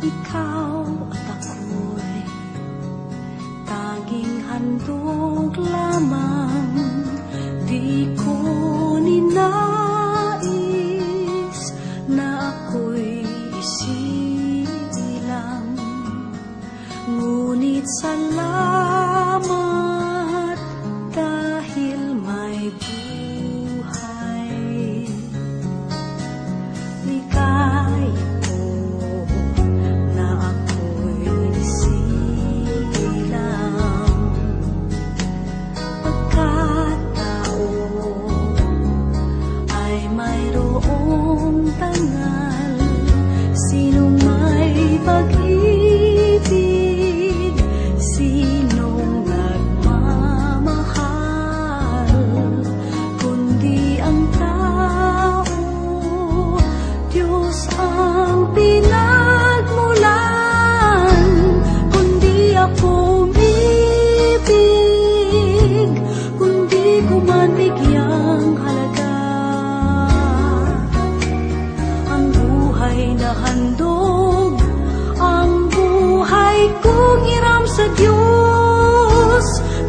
Ikaw at ako'y tanging handog lamang. Di ko ninais na ako'y isilang. Ngunit salamat dahil may buhay. Ligaya ko na ako'y silang. Pagkataon ay mayroong tangal. Sinong may pag-ibig, sinong nagmamahal, kundi ang tao, Diyos ang pinagmulan. Kundi ako umibig, kundi ko man bigyang halaga ang buhay na handog, ang buhay kong hiram sa Diyos.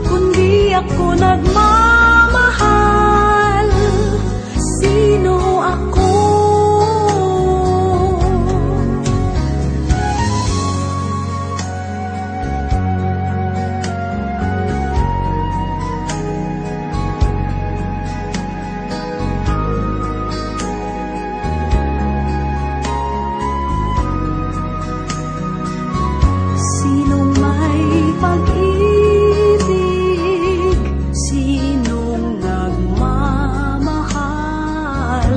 Kundi ako nagmamahal, sino ako? Sinong may pag-ibig, sinong nagmamahal,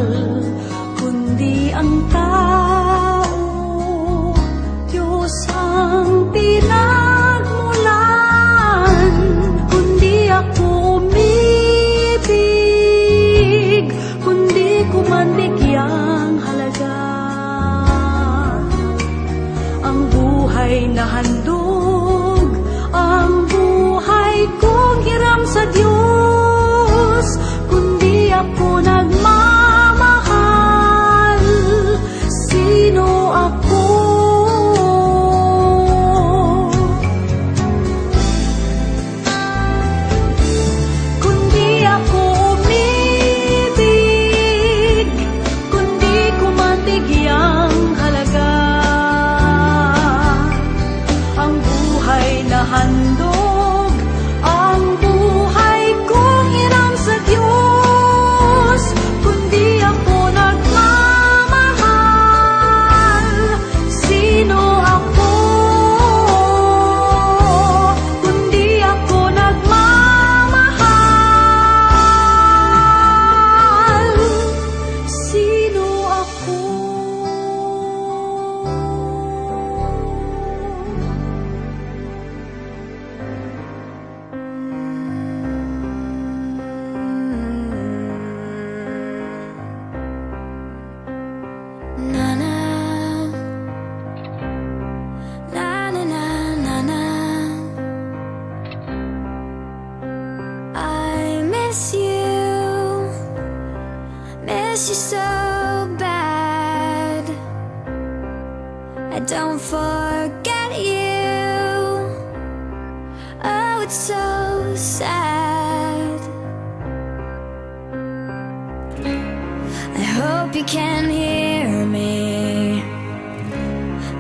kundi ang tao, Diyos ang pinagmulan. Kundi ako umibig, kundi ko man bigyang halaga ang buhay na handog, ang buhay kong hiram sa Diyos. Kundi ako nagmamahal, sino ako? Kundi ako umibig, kundi ko man bigyang halaga ang buhay na handog, ang buhay kong hiram sa Diyos. Kundi ako nagmamahal, sino ako? Kundi ako nagmamahal, sino ako? Na na na na na na na. I miss you so bad. I don't forget you. Oh, it's so sad. I hope you can hear me.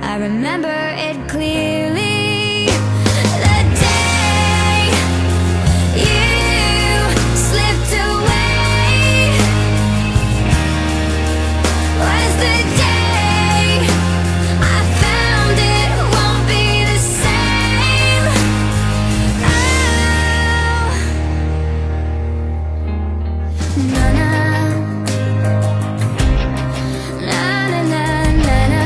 I remember it clearly. The day you slipped away was the day I found it won't be the same. Oh, na na. Na na na na na.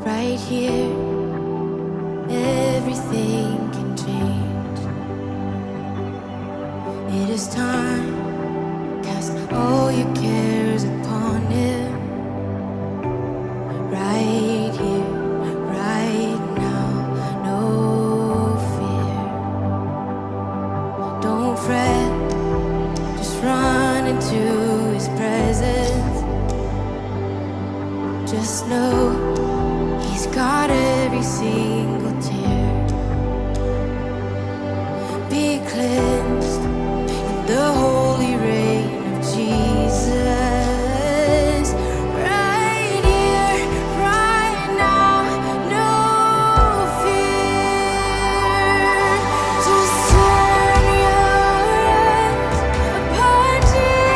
right here, everything can change. It is time, cast all your cares upon Him. Right here, right now, no fear. Don't fret, just run into His presence. Just know He's got every single tear. Be cleansed in the holy rain of Jesus. Right here, right now, no fear. Just turn your eyes upon Jesus.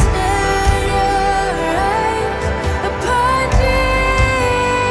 Turn your eyes upon Jesus.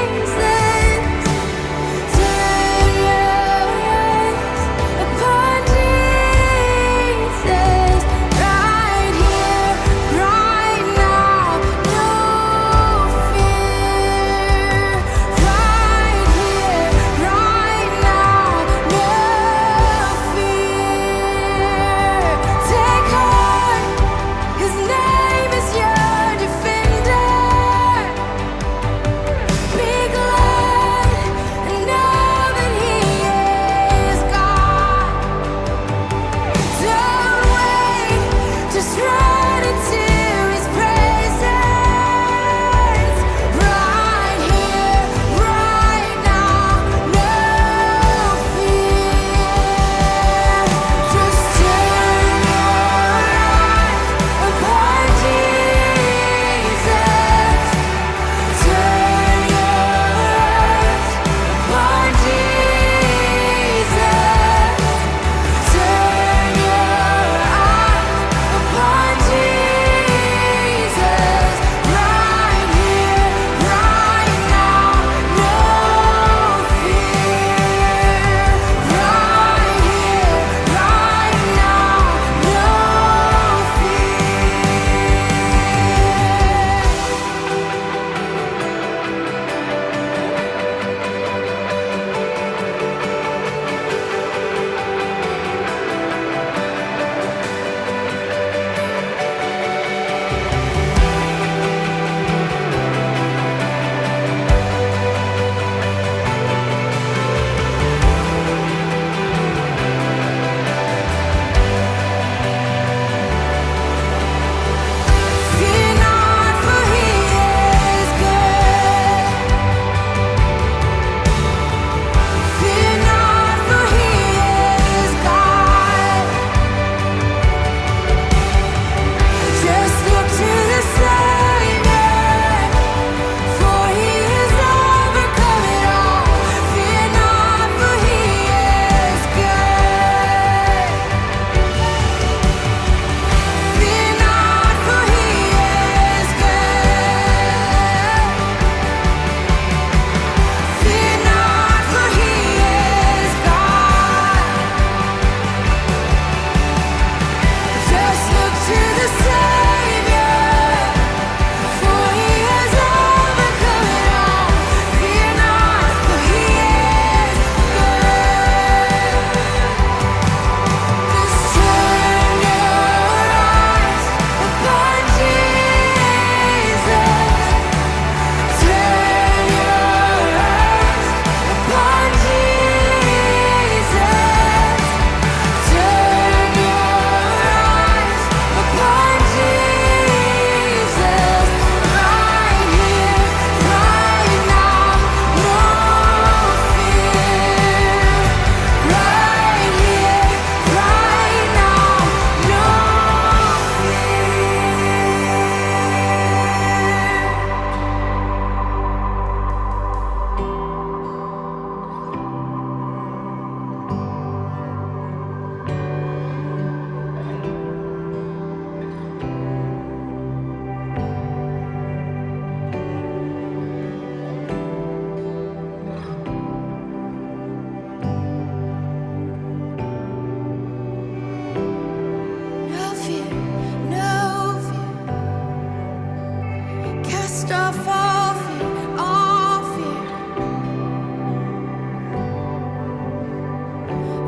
cast off all fear, all fear.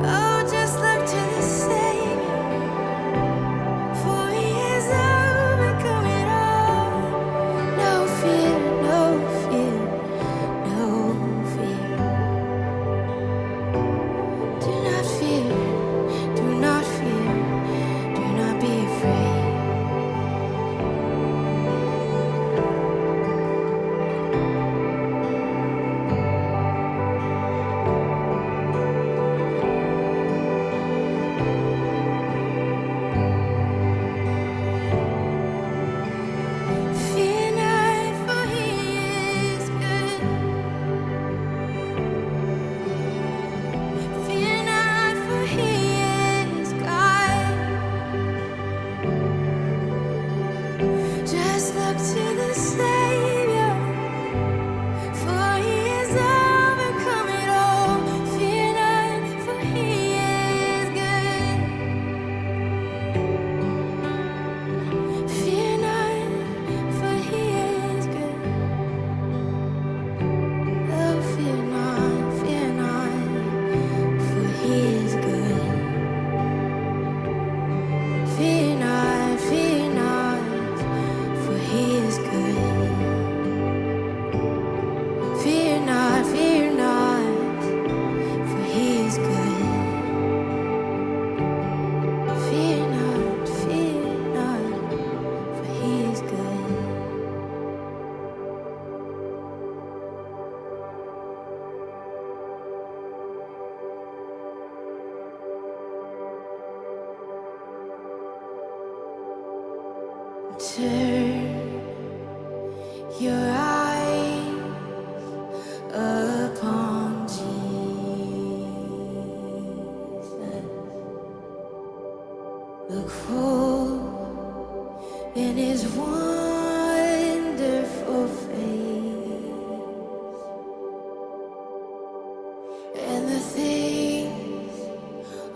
Oh, just look to the Savior, for He has overcome it all. No fear, no fear, no fear. Do not fear, do not fear, do not be afraid. Fear not, for He is good. Fear not, for He is God. Just look to the Savior, for He has overcome it all. Fear not, for He is good. Fear not, for He is good. Oh, fear not, for He is good. Fear not, for He is good. Fear not, for He is good. Fear not, for He is good. Turn your eyes upon Jesus. Look full in His wonderful face, and the things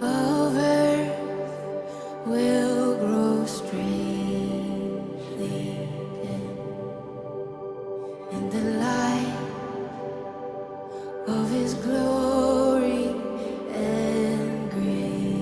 of earth will grow strangely dim in the light of His glory and grace.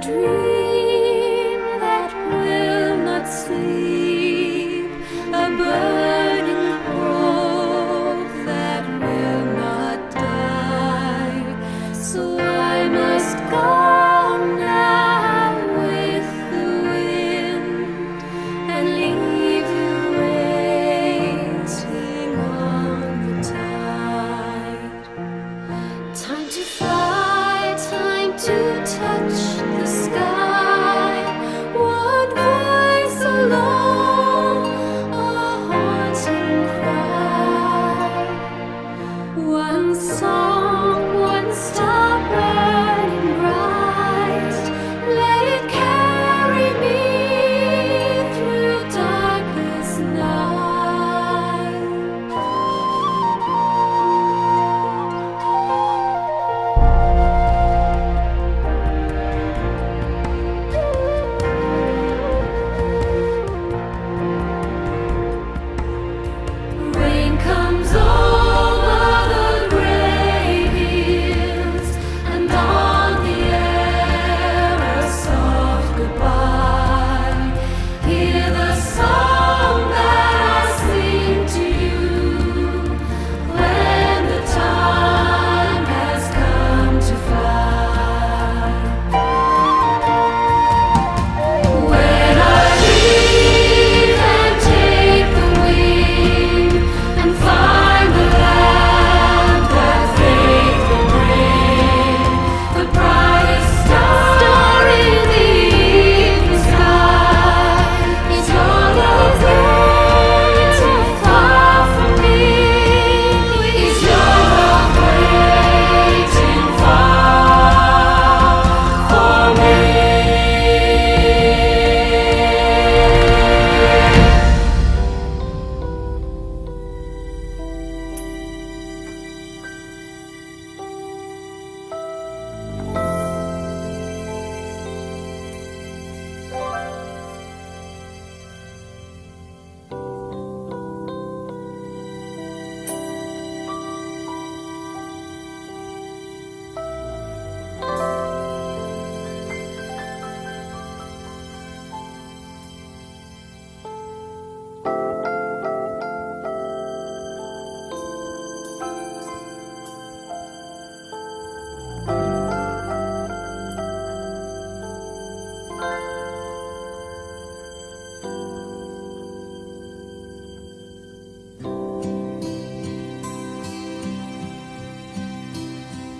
dream that will not sleep, a burning hope that will not die. So I must go now with the wind and leave you waiting on the tide. Time to fly, time to touch the sky. One voice alone, a haunting cry. One song, one star burning bright. Let it carry me through darkest night. Rain comes over the gray hills, and on the air a soft goodbye. Hear the song that I sing to you when the time has come to fly. When I leave and take the wing and find the land that faith will bring, the brightest star in the evening sky is your love waiting far from me. Is your love waiting far for me?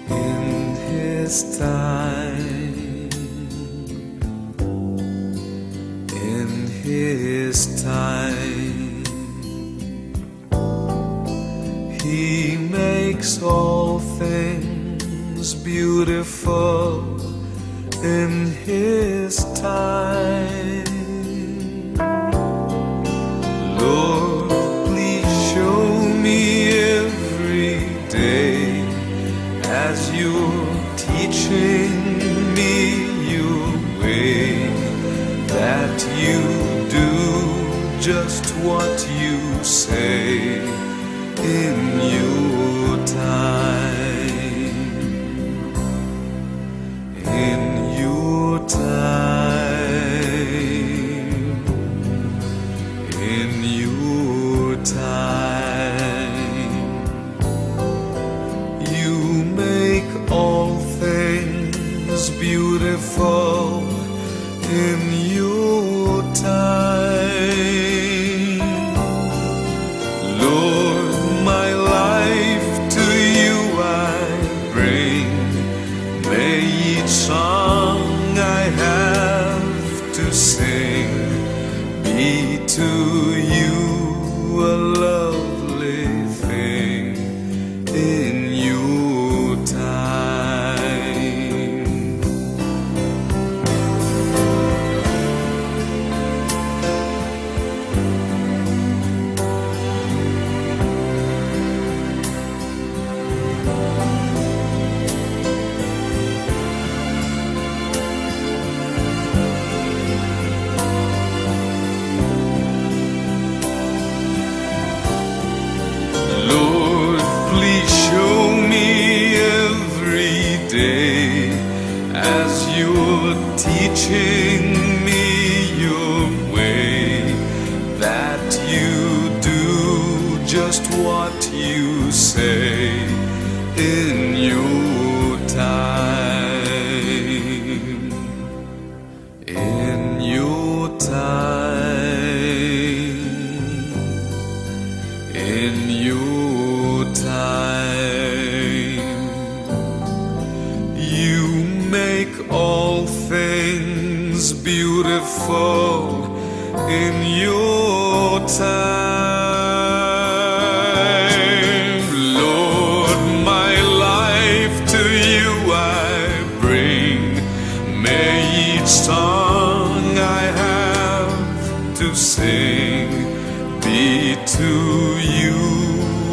In His time, in His time, He makes all things beautiful in His time. Lord, please show me every day as you're teaching me your way, that you do just what you say in your time. In your time. In your time. You make all things beautiful in your time. Lord, my life to you I bring. May each song I have to sing be to you a lovely thing in your time. teaching me your way, that you do just what you say in your time, in your time, in your time. You make all things beautiful in your time. Lord, my life to you I bring. May each song I have to sing be to you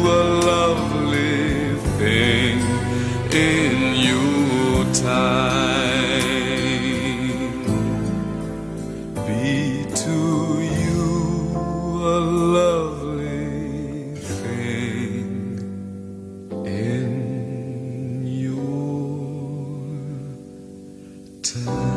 a lovely thing in your time. Be to you a lovely thing in your time.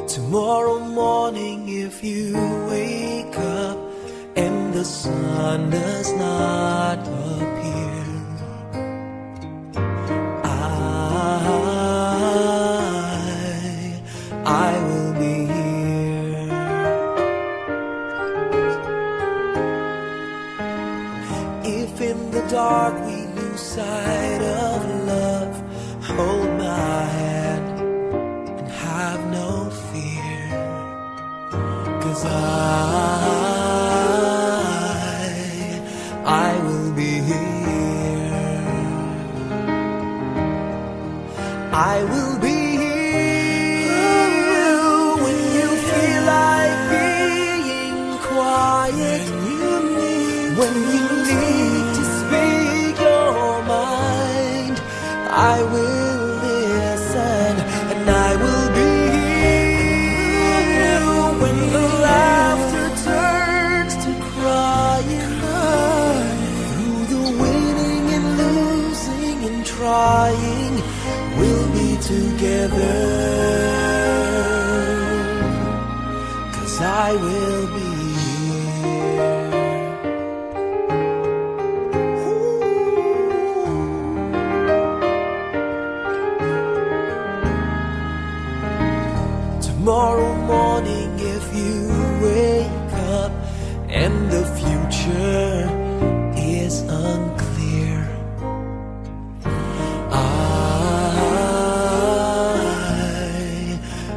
Tomorrow morning, if you wake up and the sun does not appear, I will be here. If in the dark we lose sight of love, hold my hand and have no fear, 'cause I will be here. I will be here when you feel like being quiet, when you need to speak your mind. I will listen and I will be here when the laughter turns to crying. Through the winning and losing and trying, we'll be together, 'cause I will be here. Tomorrow morning, if you wake up and the future is unclear,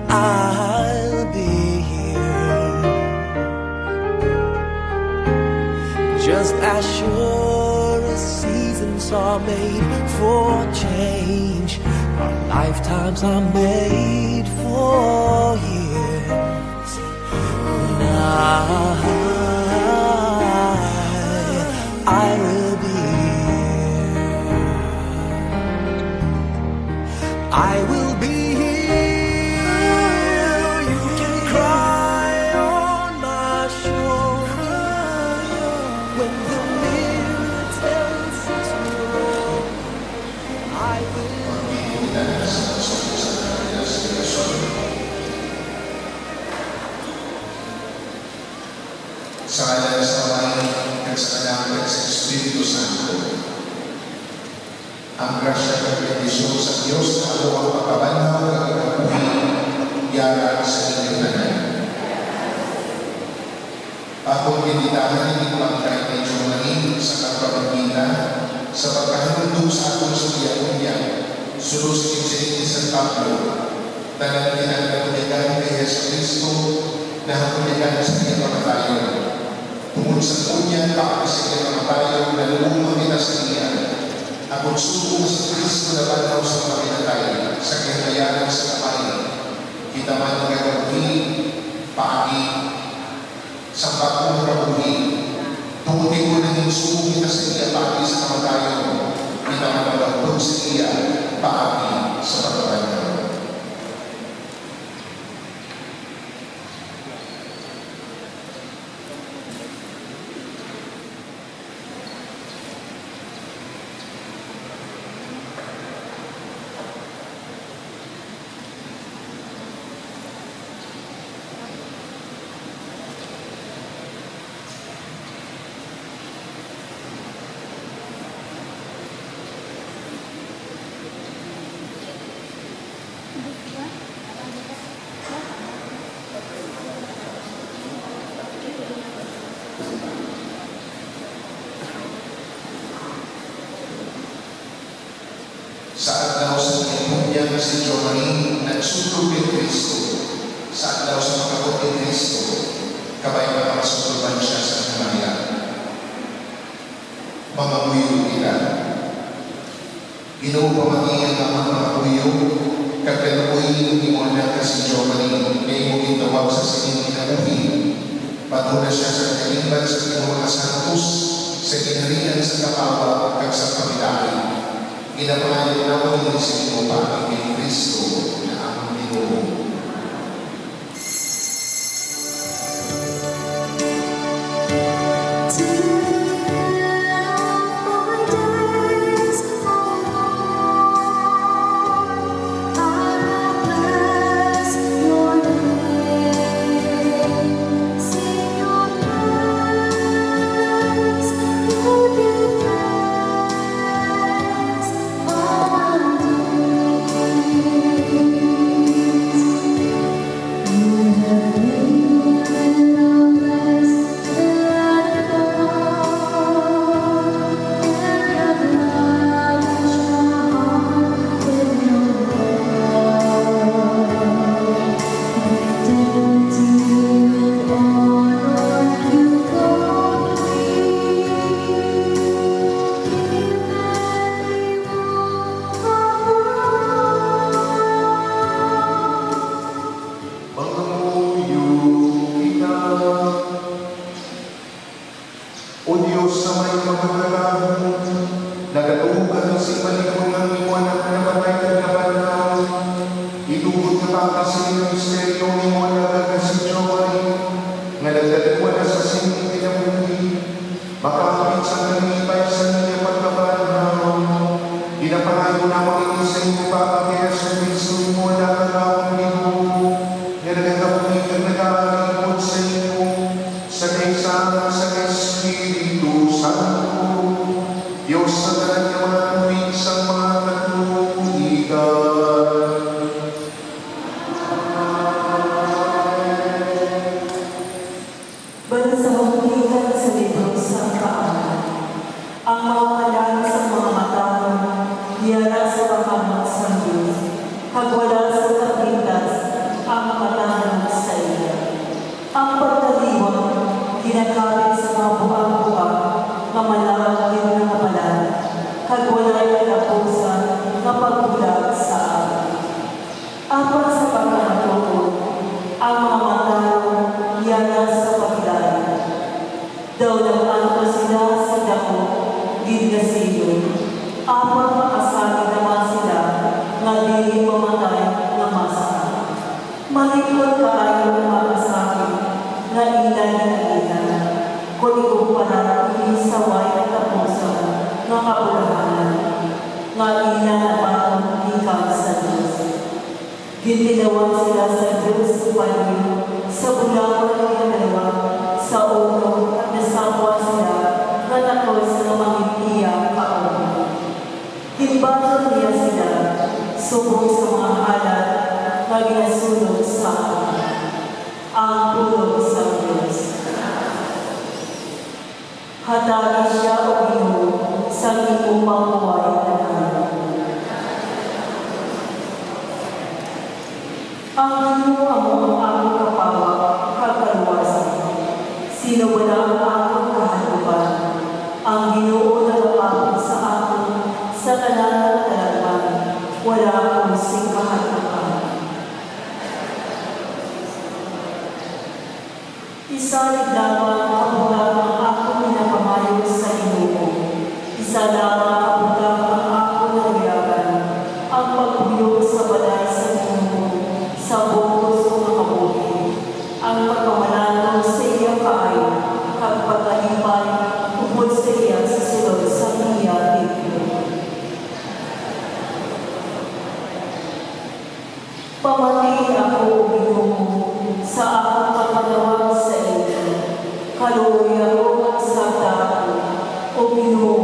I'll be here. Just as sure as seasons are made for change, our lifetimes are made for years. And I will be here. I will be here. You can cry on my shoulder when the mirror tells us we're wrong. I will be sa kanya sa Panginoon at sa kanyang sa Espiritu Santo. Ang grasya at bendisyon sa Diyos na ako ang pagkabanaw at pagkakuhin yara sa inyong tanan. Akong binitahan ng ibang kahit medyo manin sa kapapagina sa pagkahalundog sa akong sa diyakunya, sulos sa sa Pablo, Dalangin ang kapunyagan kay Yesu Cristo na kapunyagan sa kanyang kamatayon. Tungkol sa kunya, paakis sa kanyang kamatayon na lumang kita sa iya. Ang suko sa Cristo na banaw sa mga pinatay, sa kinayanan sa kamay. Kita man ang gagabuhi, paagi, sa bagong kabuhi. Tungkol ko na yung suko kita sa iya, paagi sa kamatayon. Kita man ang gagabuhi sa iya, paagi sa pagkabanyaw. Sa adlaw sa kanyang si Giovanni nagsunog kay Kristo. Sa adlaw sa pagkakot kay Kristo, kabay na makasutuban siya sa Himaya. Mga buyo nila. Ginoo pamatiyan ang mga buyo, kagkanukoy ni mo na si Giovanni, na imo gitawag sa sining kinabuhi. Patuna siya sa kalimban sa mga santos, sa kinarian sa kapawa, kag sa kapilain. Ginapalayo naman yung isip mo pa kay Kristo na ang Ginoo. O Diyos sa may magagalaw, nagatuhugan si palikon ng iwan at namatay ng nabanaw. Itubod na pangkasin ng misteryo ni mo na nagkasi Giovanni, nga nagdaliwan na sa sining kinabuhi, makakapit sa kanipay sa niya pagkabanaw. Ginapalayo na makinig sa inyo pa kaya sa Kristo mo na kalawang Ginoo, nga nagkakabuhi at nagkakalikod sa inyo, sa kaisang sa Espiritu Santo, Diyos sa talang tuwing sa mga katuligan. Bansahulihan sa libro sa Paanan. Ang mga kalan sa mga matao, yara sa kahamot sa Diyos, hagwala sa kapintas, ang matao sa iya. Ang pagkaliwag, kinakalit sa mga buang-buang, na malawagin na kapalan, hagwalay na kapusan, na pagbulag sa amin. Apat sa pagkakatuon, ang mga matao, yara sa paglayan. Daw nag-anto sila sa dako, gidyasilyo. Apat makasali naman sila, nga dili mamatay na masa. Malikot kaayo ng makasakit, na ilay na ilan. Kung ikumpara, inisaway at tapusan, nga kabulahanan. Nga ilan na batang ikaw sa Diyos. Gintilawang sila sa Diyos panyo, sa bulawan ng dalawa, sa ulo at nasawa sila, na nakos na mangipiya kaon. Himbaton niya sila, subong sa mga halat, na ginasulog sa akin. Ang tulog sa Diyos. Hatagi siya o Ginoo sa iyong pangbuhay na namin. Isalig lamang kabulang ang ako pinapamayo sa inumo. Isa lamang kabulang ang ako nangyayagan. Ang pagbuyo sa balay sa inumo, sa bukos o makabuhi. Ang pagkamanalo sa iyang kaay, pagpagkalipay, upod sa iya sa sulod sa iya templo. Pamati ako, Ginoo, sa akong pagkatawag sa iyo. Kaluoy ako at sakta ako. O Ginoo,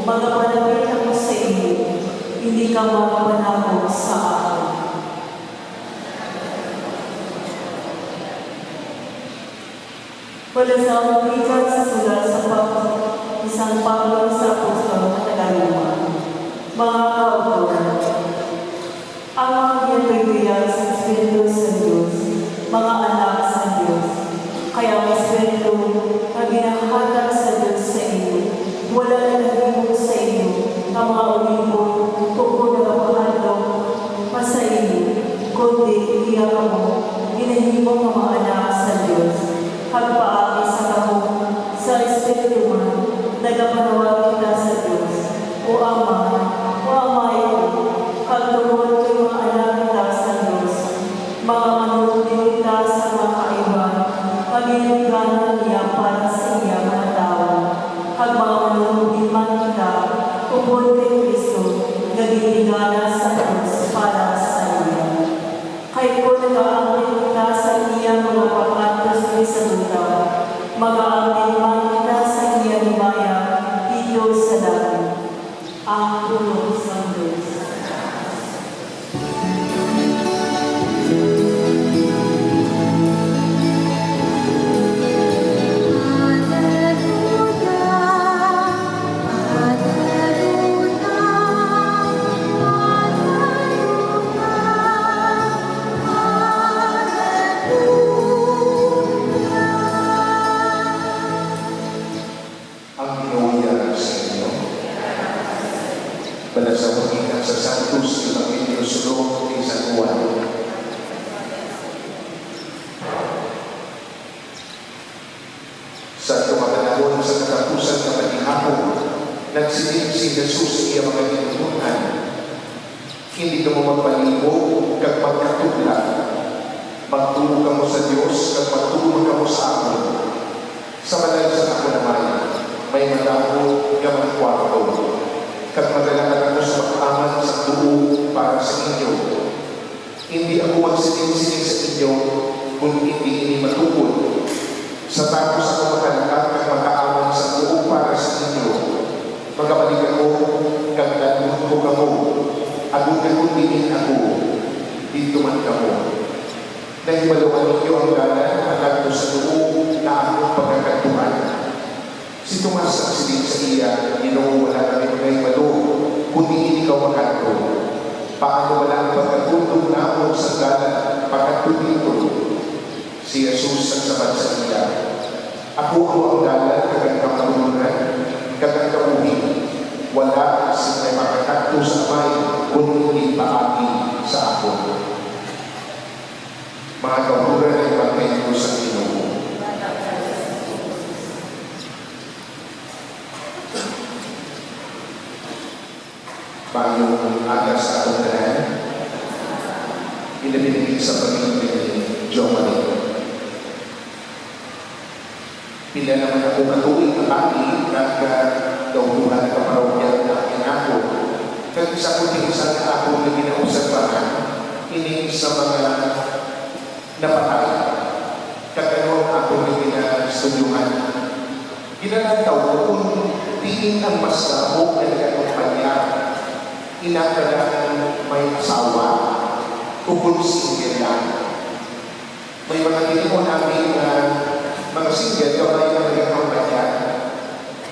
magapanapit ako sa iyo. Hindi ka magapanakot sa akin. Wala sa akong bigat sa sulat sa isang Pablo sa Apostol at Tagaluma. Mga kaautor, ang mga ginagawa sa Espiritu sa Diyos, mga anak sa Diyos. Kaya ang Espiritu na ginahatag sa Diyos sa iyo, wala na naghimog sa iyo ang mga umibon tungkol na kapahandong sa iyo, kundi iyak mo, ginahimog ang mga anak sa Diyos. Hagpaagi sa kamo, sa Espiritu mo, nagapanawag kita sa Diyos. O Ama, o Amayo, pagtungkol kay mga anak kita sa Diyos, mga manunod kita sa mga kaiban, pag-inuganan niya para sa iya mga tao, pag mga manunod man kita, upod kay Kristo, nagigingana sa Diyos para sa iya. Kay ko nag-aangkin kita sa iya mga pagkantos sa luta, mag-aangkin man kita sa iya ni Maya, dito sa langit. Ang tulong sa Diyos. Ang Pinoy sa inyo. Pada sa pagkikat sa Santos, Evangelio Sulong, San Juan. Sa tumatanahon sa katapusan ng panihapon, nagsilip si Jesus sa iyang mga ginutunan. Hindi ka mo magpalibog kag magkatula. Magtulog ka mo sa Diyos kag magtulog ka mo sa amin. Sa balay sa ako naman, may madamo ka mga kwarto. Kag madala ako sa pag-aman sa tuo para sa inyo. Hindi ako magsiling-siling sa inyo kung hindi ini matukod. Sa tapos ako makalakat kag mag-aaman sa tuo para sa inyo. Magabalik ako kag dalun ko kamo. Agugan ko din ako. Dito man kamo. Dahil malukan ninyo ang gana at sa tuo na akong pagkakatuhan. Si Tomas ang siling sa iya, Ginoo, wala kami mga malo, kundi ikaw magkanto. Paano wala ang pagkatulong na sa galan, pagkanto dito? Si Jesus ang sabat sa iya. Ako ang galan, kagang kamatulunan, kagang kamuhin. Wala sa may pagkakanto sa may, kundi paagi sa ako. Mga kauturan ay pagkakanto sa Ginoo. Bagong aga sa atong tanan, inabinigay sa Panginoon ni John Marie. Pila naman ako matuwing na pagi, nagkautuhan ka parokya na aking ako. Kag isa ko din isang ako na ginaobserbahan, ini sa mga napatay. Kag ano ako na ginastudyuhan. Ginanataw ko kung tingin ang mas labog na nagkakumpanya, inakadaan may asawa, kung single lang. May mga tinipon namin na mga single, yung may mga kampanya.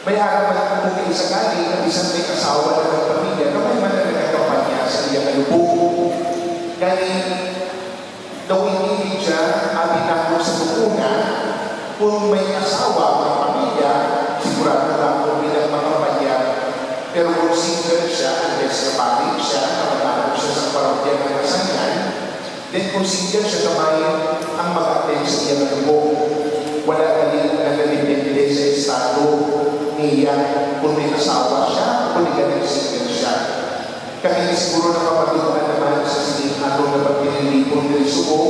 May harapan kung isakali na isang may asawa na ng pamilya na may mga nagkakampanya sa iyang kalubog. Gani, daw hindi siya abin ako sa tukuna, kung may asawa, may pamilya, sigurado lang kung bilang mga kampanya. Pero kung single siya, unless kapatid siya, namatalo siya sa parokya ng kasanyan, then kung single siya kamay, ang mag-attend sa iyang lubog, wala sa estado niya kung may asawa siya o kung single siya. Kaya siguro napapatutunan naman sa sinihado na pagpinilipon ng Subo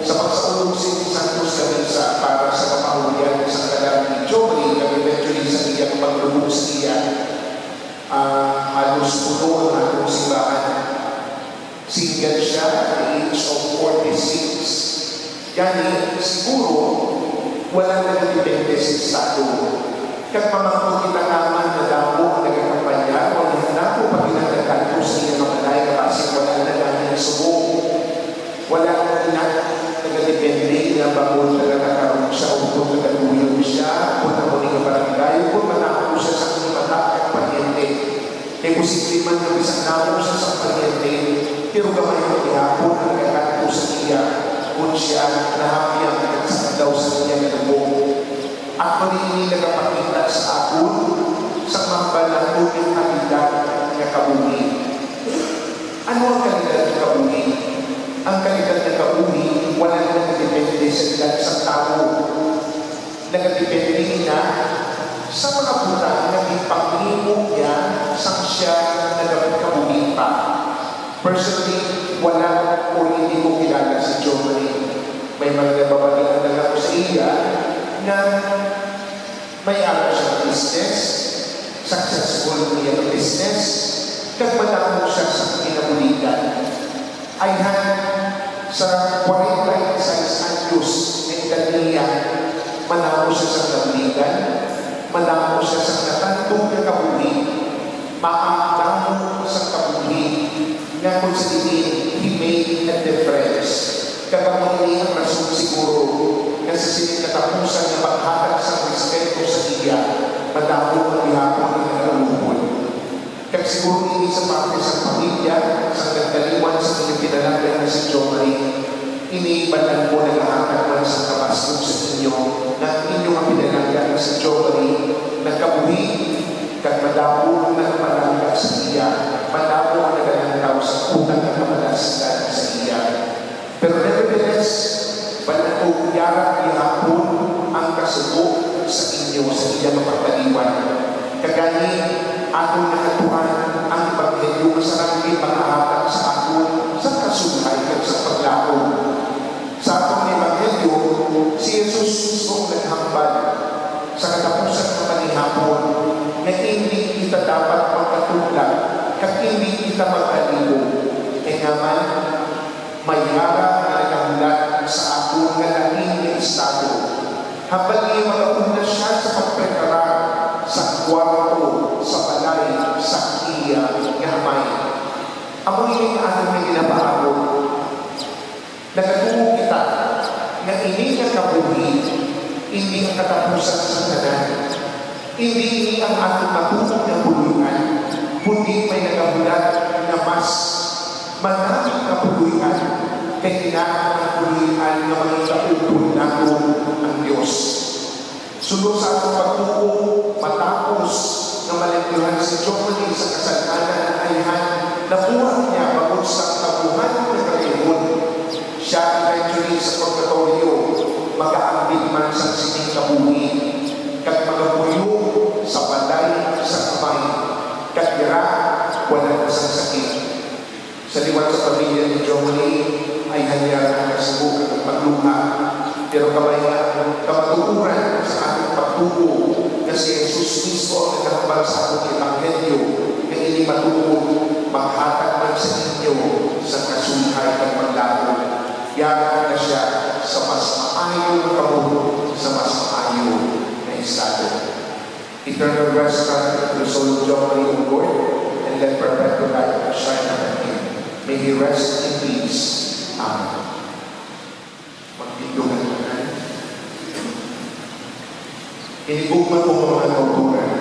sa pagsaulog si Santos Camisa para sa kapahulian sa kagalang ni Joey kami eventually sa iyang paglubog siya halos puno ang atong simbahan. Single siya at the age of 46. Yani, siguro, walang nagdepende sa estado. Kag pamangko kita naman na damo ang nagkakampanya, o na po pag pinagkakalpo sa inyong mga lahi kasi wala na namin subo. Wala na nagdepende na bagol na nakakaroon siya o kung nagkaluyo siya, kung nakunin ang barangay, kung manako siya sa kumata at panyente. Kaya kung simple man na isang nako siya sa panyente, pero gamay ang ihapon ang nagkakalpo sa iya kung siya nahapiyang nagkasakit daw sa kanya na lubog. At manini nagpapakita sa akon sa mga balatot ng kalidad na kabuhi. Ano ang kalidad ng kabuhi? Ang kalidad ng kabuhi, wala na nagdepende sa edad sa tao. Nagdepende na sa mga buta na ipanglimog niya sa siya nagkabuhi pa. Personally, wala o hindi ko kilala si Joey. May mga nababalian na lang sa iya na may araw siya business, successful niya ng business, nagmadamo siya sa kinabulitan. Ayhan sa 46 anyos na edad niya, madamo siya sa kinabulitan, madamo siya sa natandong na kabuhi, maamdamo sa kabuhi, nga kung sa he made a difference. Kapag hindi ang rason siguro na sa sinikatapusan na paghatag sa respeto sa iya, madamo ang ihapon ng nalulubon. Kaya siguro hindi sa parte sa pamilya, sa nagkaliwan sa mga pinalagay na si Joey, iniibatan mo naghahatag mo sa kabasok sa inyo na inyong ang pinalagay na si Joey, nagkabuhi, kag madamo ang nagpalagay sa iya, madamo ang nagalantaw sa utang na kamalasigan sa iya. Pero nevertheless, panatugyaran ihapon ang kasubo sa inyo sa iyang mapagpaliwan. Kagani, atong nakatuan ang paghenyo sa rangin makahatag sa aton sa kasulay at sa paglako. Sa atong ebanghelyo, si Jesus mismo naghambal sa katapusan ng panihapon na hindi kita dapat magkatulad kag hindi kita magkalibo. Kaya naman, may yara na nagkahulat sa akong nalaking na estado. Habang niya makauna siya sa pagprepara sa kwarto, sa balay, sa iya, gamay. Ako yung ating may ginabago. Nagatubo kita na ini na kabuhi, hindi ang katapusan sa tanan. Hindi ang ating matutong na buluyan, kundi may nagahulat na mas maraming kapuluyan kaya kailangan ang pulian na mga kaupon natin ang Diyos. Sunod sa atong pagtuko, matapos na malagyan si Joey sa kasalanan ng ayhan, nabuhat niya bagod sa kabuhan ng kalihon. Siya eventually sa purgatorio, mag-aambit man sa sining kabuhi, kag magapuyo sa balay sa kamay, kag ira, wala na sa sakit. Sa liwan sa pamilya ni Joey ay hanyar ang kasubok at pagluha. Pero kamatukuran sa ating pagtuko na si Jesus mismo ang nagkakabal sa ating ebanghelyo na hindi matuko maghatag man sa inyo sa kasulhay at paglago. Yakan na siya sa mas maayo na kabuho sa mas maayo na estado. Eternal rest grant to the soul of Joey, O Lord, and let perpetual light shine upon him. May he rest in peace. Amen. Magtindugan naman. Inibugman po mga kauturan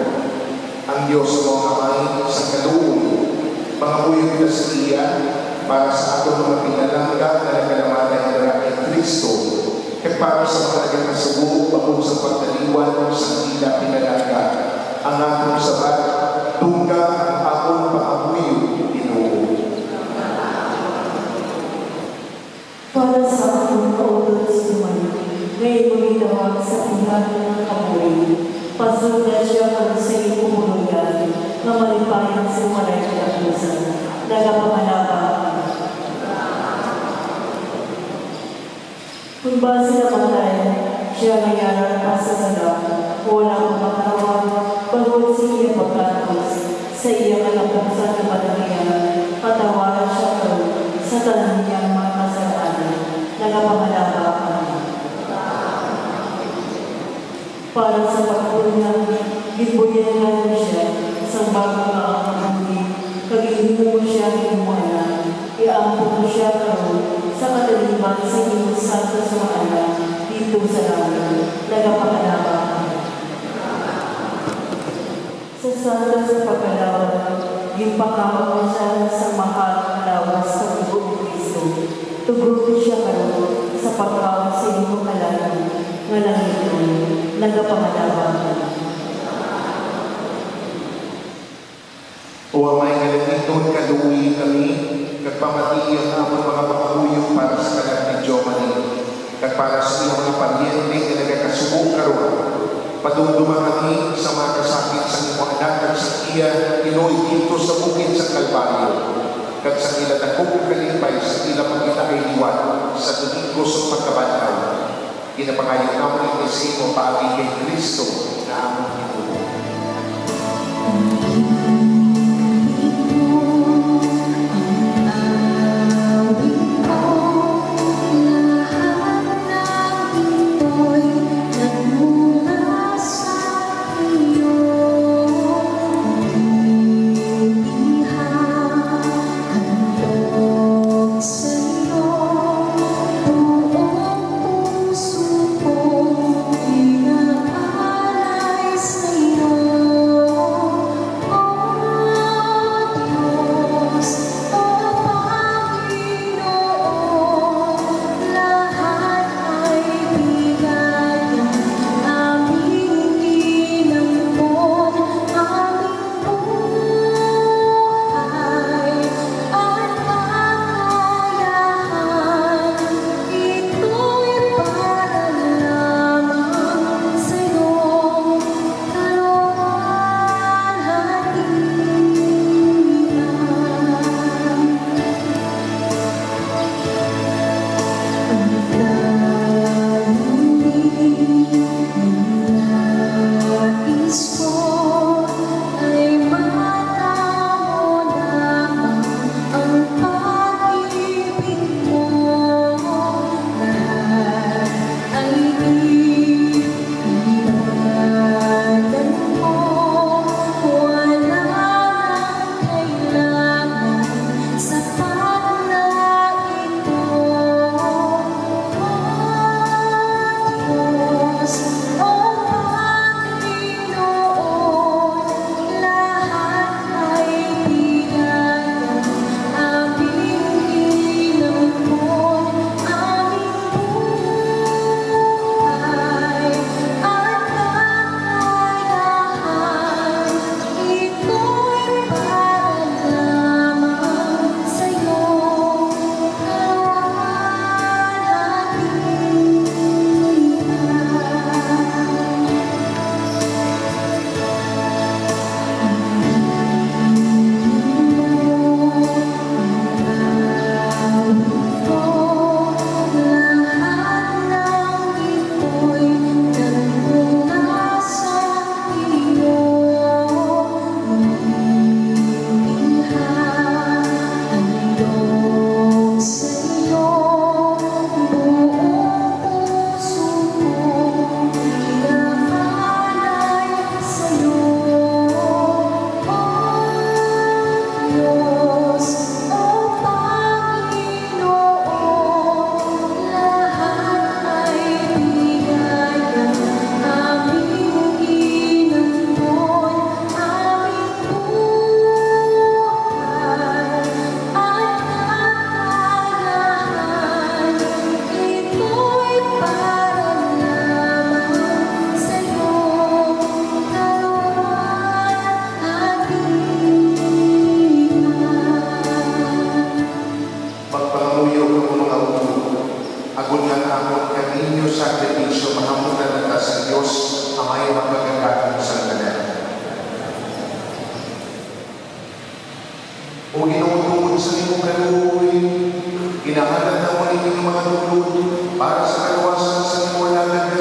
ang Diyos ng mga kamay sa kaluoy, mga uyog na sa iya para sa ato mga pinalangga na nagkalamatan ng Rabi Kristo at para sa mga nagkakasubo pagod sa pagtaliwan sa ila pinalangga ang atong sabat, tungga ang akong pang-amuyo Ginoo. Para sa aking kautos naman, ngayon mo ginawa sa ilan ng kabuhi, Pasulat siya kung sa iyong kumuluyan na malipayan sa malay at pusa. Nagapamalapa. Kung ba sila matay, siya ngayon pa sa salam, wala kong makatawag, bagot sa iya pagkatos, sa iyang kalapusan na panahiyan, patawaran siya ko sa talang niyang mga kasalanan, nagapamalapa. Para sa pagkulang, gibuyan nga siya sa bagong makakabuli, kagihin mo siya kinuha, iampun mo siya karoon sa kadaliman sa iyong santo sa maala dito sa langit, nagapakalapa. Sa santo sa pagkalawan, gipakawa mo siya sa mahal na lawas sa tugo ni Kristo. Tugutin siya karoon sa pagkawa sa iyong kalangit, nga langit mo, nagapakalapa. O amay galatiton kaluwi kami, kagpamatiyan amon mga pakahuyong para sa kalat ni Jomani, kag para sa iyong mga paryente na nagakasubo karoon. Padumduma kami sa mga kasakit sa iyong anak kag sa iya Pinoy dito sa bukid sa Kalbaryo, kag sa ila dakong kalipay sa ila pagkinaayliwan sa domingo sa pagkabanaw. Ginapangayon namin ni sa iyong paagi kay Kristo na among Ginoo. Sa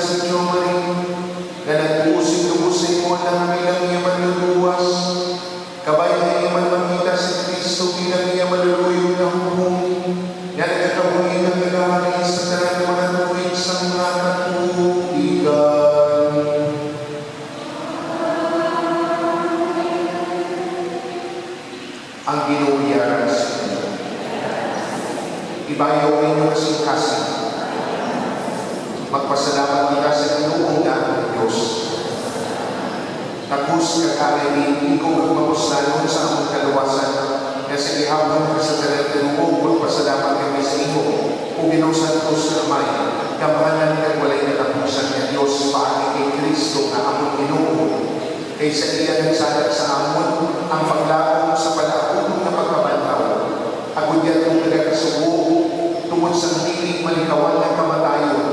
sa Diyo Maria, na nagpusing lubos sa imo na bilang iya manluluwas, kabay na iya manmamita si Kristo bilang iya maluluyo na hubong, na nagkakabuhin ng nagahari sa tanan ng mga tuwid sa mga katuligan. Ang ginuyaran sa inyo. Ibayaw ninyo kasing kasing. Magpasalamat kita sa Panginoong ng Diyos. Tapos kakarin, ikaw magpapuslanon sa among kaluwasan, na sa ihapon ka sa tanan tinubog, magpasalamat kami sa iyo, o Ginoo Santos na Amay, kamahalan kang walay natapusan ng Diyos, paagi kay Kristo na among Ginoo. Kay sa iya nagsalat sa amon, ang paglaong sa palaakong na pagkabantaw. Agud yan kung nagkasubo, tungod sa hiling malikawan ng kamatayon,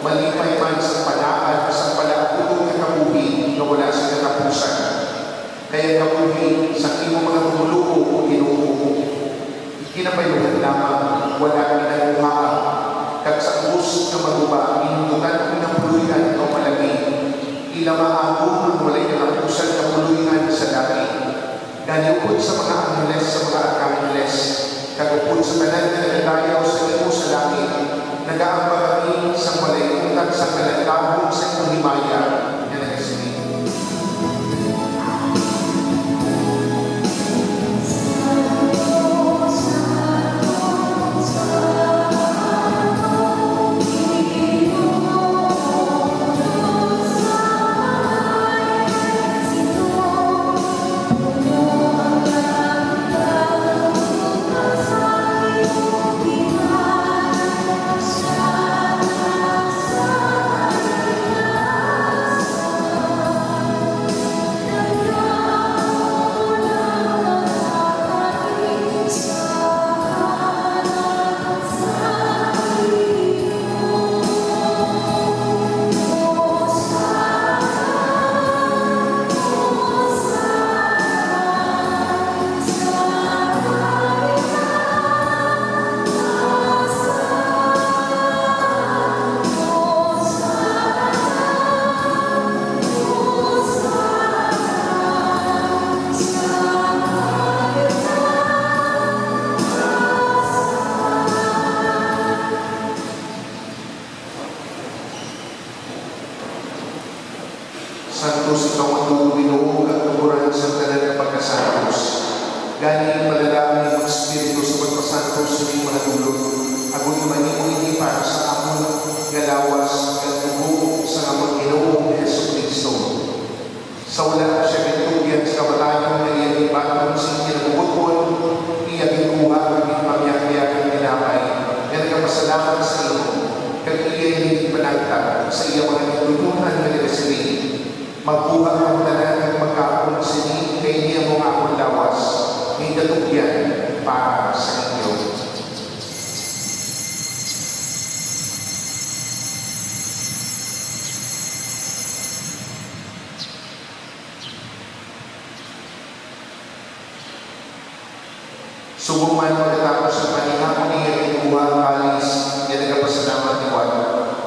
malipay man sa panaan sa palaakong na kabuhi na wala sa katapusan. Kaya kabuhi sa imo mga tumuluko o Ginoo, kinabayuhan lamang, wala ginagawa. Kag sa ubos na maguba, inututan ko ng puluyan o malagi, ilamaagong ang walay katapusan na puluyan sa dati. Ganipod sa mga angeles, sa mga arkangeles, kagupod sa tanan na nagdayaw sa imo sa langit, nag-aambag kami sa walay utang sa kalantabong sa imong himaya na nagasinig. Santos ikaw ang Ginoo at tuburan sa tanan ng pagkasantos. Gani malalami ang Espiritu sa pagkasantos sa iyong mga dulot. Agon naman imo ini para sa amon galawas at tubo sa amon Ginoong Jesucristo. Sa wala siya gitugyan sa kamatayon na iyang ibatang sa kinagubutbon, iyang ikuha ang pamiyakyak ang ginapay. Yan ka masalamat sa iyo. Kag iyang panagtag sa iyang mga nagtutulungan na nagasilig. Magbuha ang tanan ng magkaapon sini kay niya mga akong lawas, may datugyan para sa inyo. Subuman pagkatapos sa panihapon niya ikuha ang kalis, niya nagpasalamat ni Juan,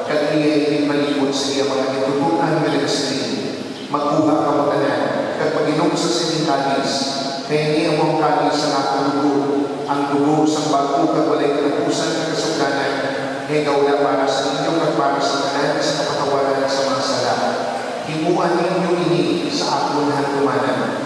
kag niya ipalipod sa iya mga nagtutulungan na nagasilig. Magkuha ka mo tanan, kag pag-inom sa sinitalis, kaya niya mong kalis sa atong dugo, ang dugo sa bago kag walay katapusan ng kasugdanan, kaya gawla para sa inyo kag para sa tanan sa kapatawaran sa mga sala. Himuan ninyo ini sa atong hantumanan.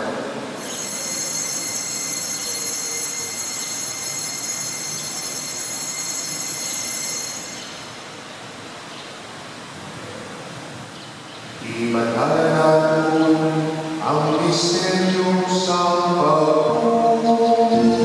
Ibantayan natin ang misteryo sa pagpupunta.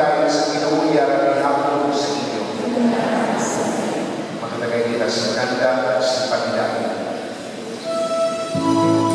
dahil sa inuuya at ihapon sa inyo. Magtagay kita sa maganda at sa pagdami. Thank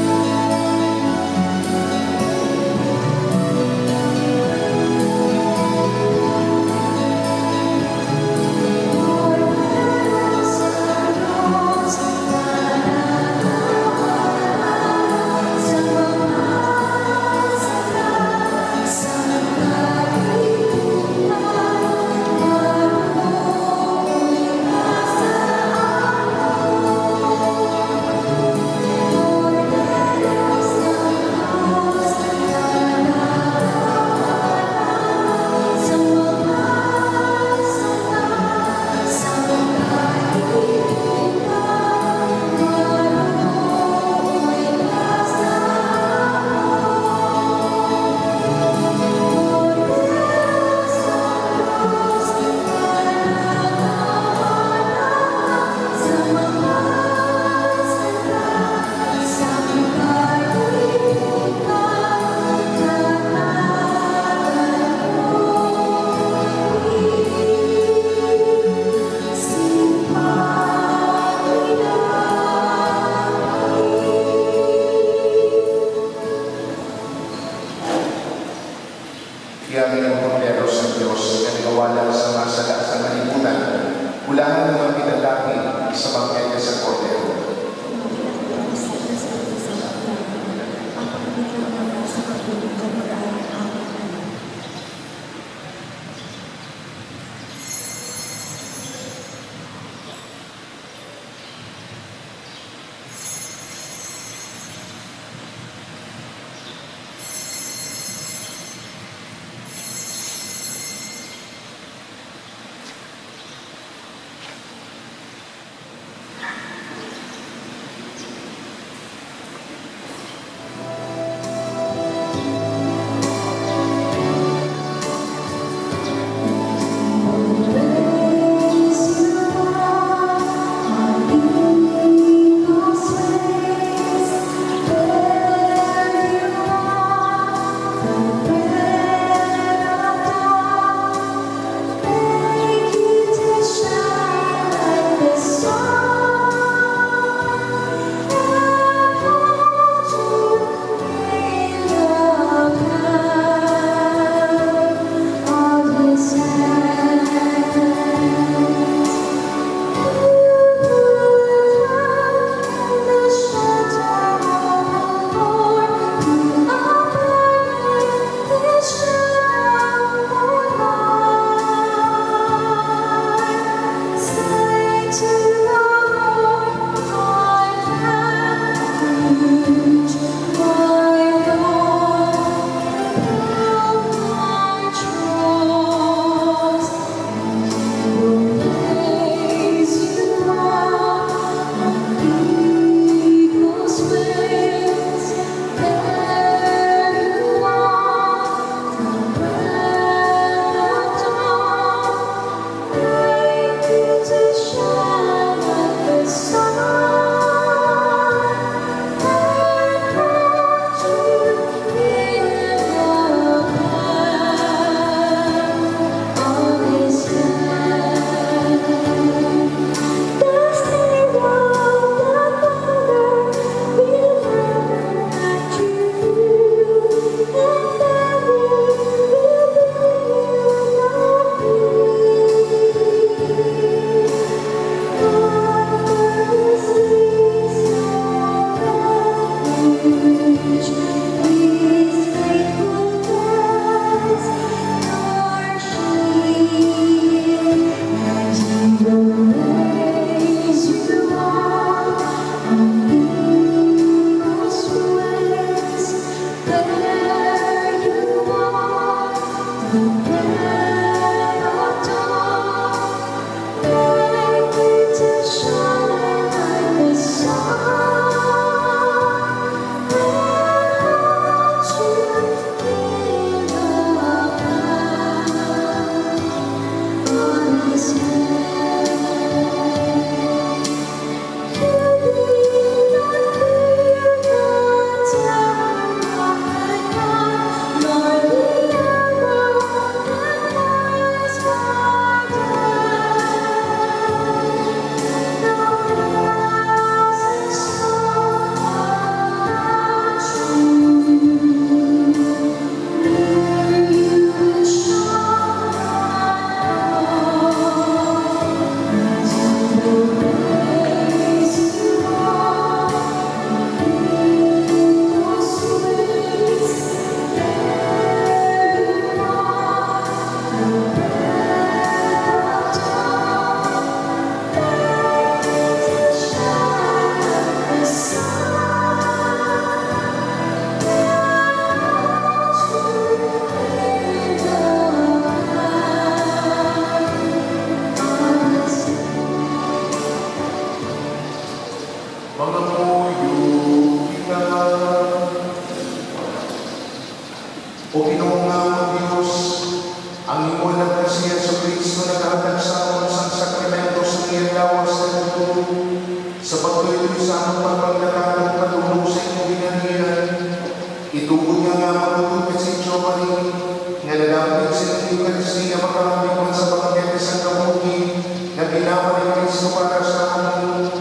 ginawa ni Kristo para sa amin,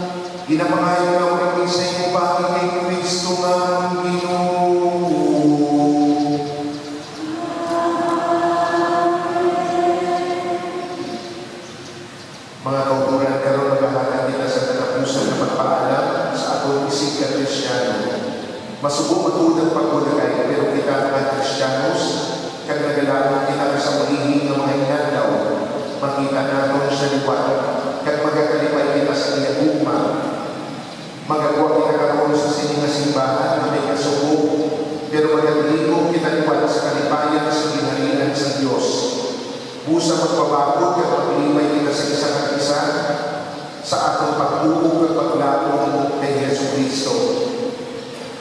ginapangayon na kami sa iyo bakit kay Kristo nga ang Ginoo. Mga kauturan karon naghahatag kita sa katapusan na pagpaalam sa atong isig ka Kristiyano. Masubo matudang pagkunagay, pero kita mga Kristiyanos, kag nagalaman kita sa magiging ng mga inandaw, makita natin sa liwan, kag magakalipay kita sa iyaguma. Magagawa kita karoon sa sininga simbahan na may kasubo, pero magagaligo kita liwan sa kalipayan sa ginhalian sa Diyos. Busa magpabago kag maglipay kita sa isa kag isa sa atong pagtuo kag paglapong kay Yesu Kristo.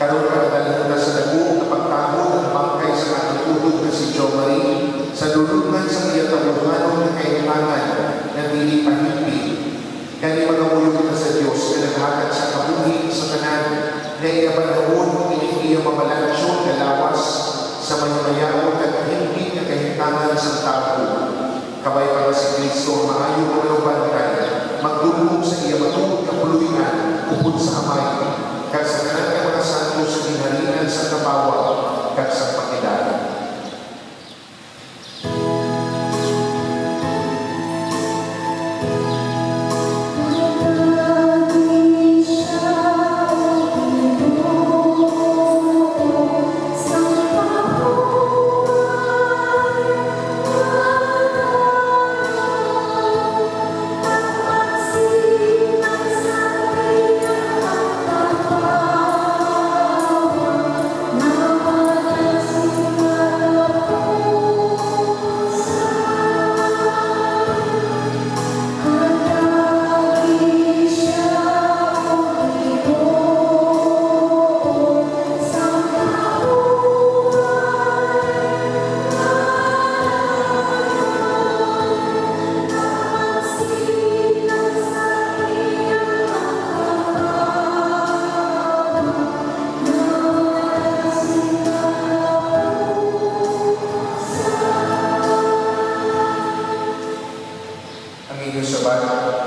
Karon kadalhan na sa dago na pagtahod ng bangkay sa ating utod na si Jo Marie sa lulungan sa iya taluhanon na kailangan na dili pahimpi. Kani magamuyo kita sa Diyos na naghatag sa kabuhi sa kanan na iya banahon ini iya mamalansyon na lawas sa mayamayaon at hindi na kahintangan sa tao. Kabay para si Kristo maayo mo ng bantay, magdulong sa iya matungkol na puluhingan upod sa amay, kag sa kanan ng mga santo sa ginhalian sa kabawa, kag sa pakilala.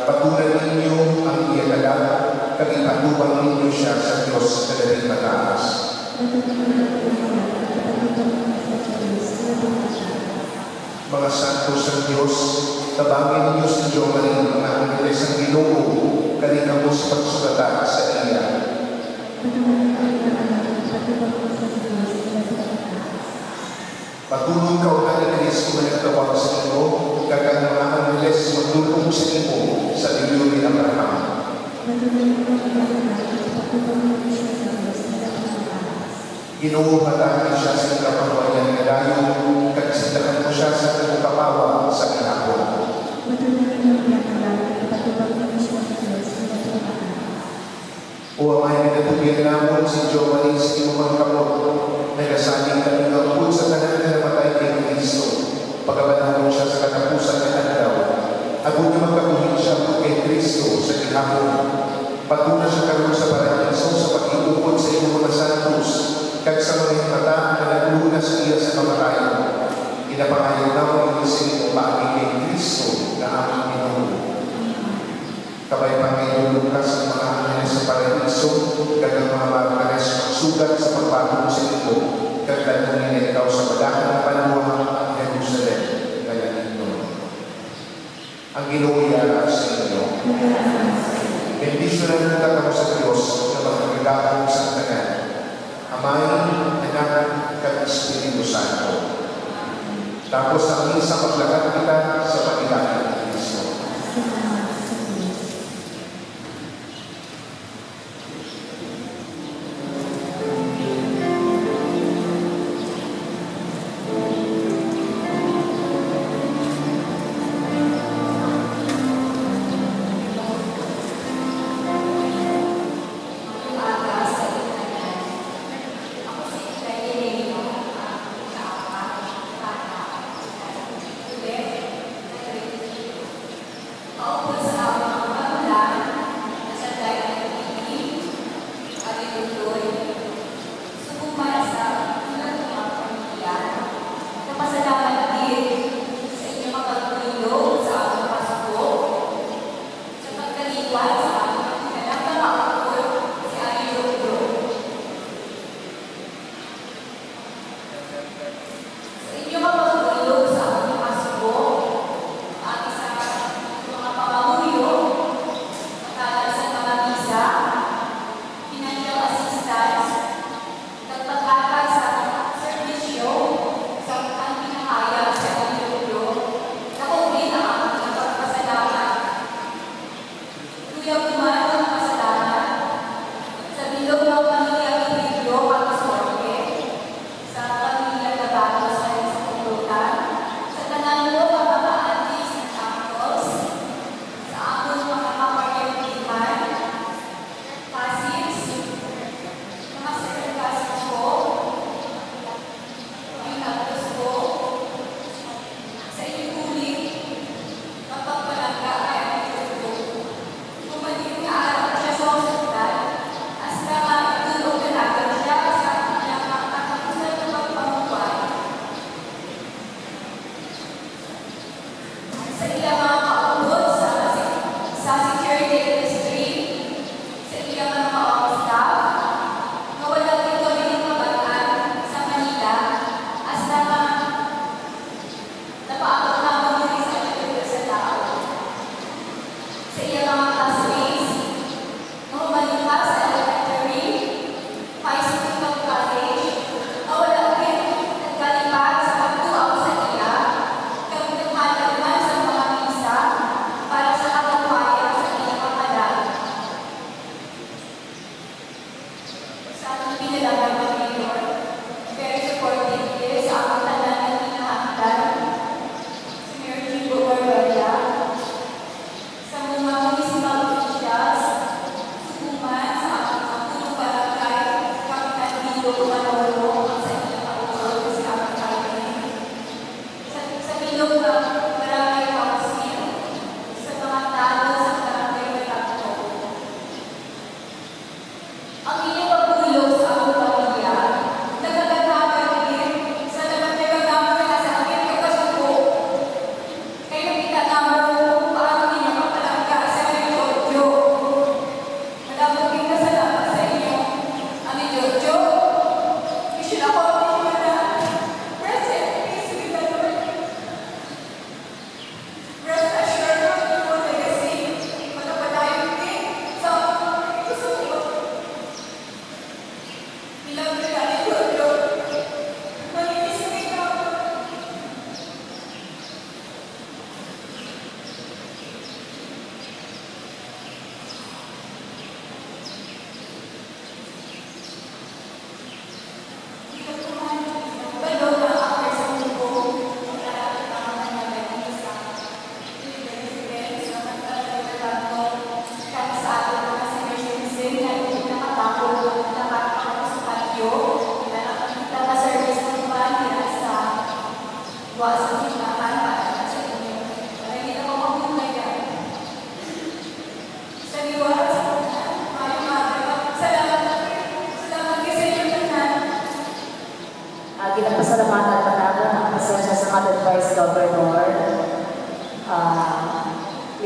Patulan ninyo ang iyalala, kag ipatubang ninyo siya sa Diyos na daling mataas. Mga santo sa Diyos, tabangin ninyo si Jo Marie, mga angeles ang Ginoo, kalikamo sa pagsugata sa iya. Patulong ka na ni Kristo na nagtawag sa iyo, kag ang mga angeles magdulong sa iyo sa Diyos ni Abraham. Inuumatahan siya sa kapawayan na dayo, kag sindakan mo siya sa kapawa sa kinapon. O amay pinatubyan namon si Jo Marie sa imong kamot, nagasaling kami ng sa tanan na namatay kay Kristo. Pagkabanahon siya sa katapusan ng adlaw, agud na magkabuhin siya kay Kristo sa gihapon. Patuna siya karon sa paraiso sa pag-iukod sa imong mga santos, kag sa mga himata na naglunas iya sa kamatayon. Inapangayon namon ang isip mo paagi kay Kristo na aming Ginoo. Kabay Panginoon Lucas ang mga angeles sa paraiso, kag ang mga angeles magsugat sa pagpatong sa ito, kag dalhin ikaw sa badakan ng panahon ng Jerusalem, kaya ito. Ang Ginoo yara sa inyo. Bendisyon na nagtatamo sa Diyos na magkagagapong sa tanan. Amay, Anak, kag Espiritu Santo. Tapos ang isang maglakad kita sa pagkilala ng Kristo.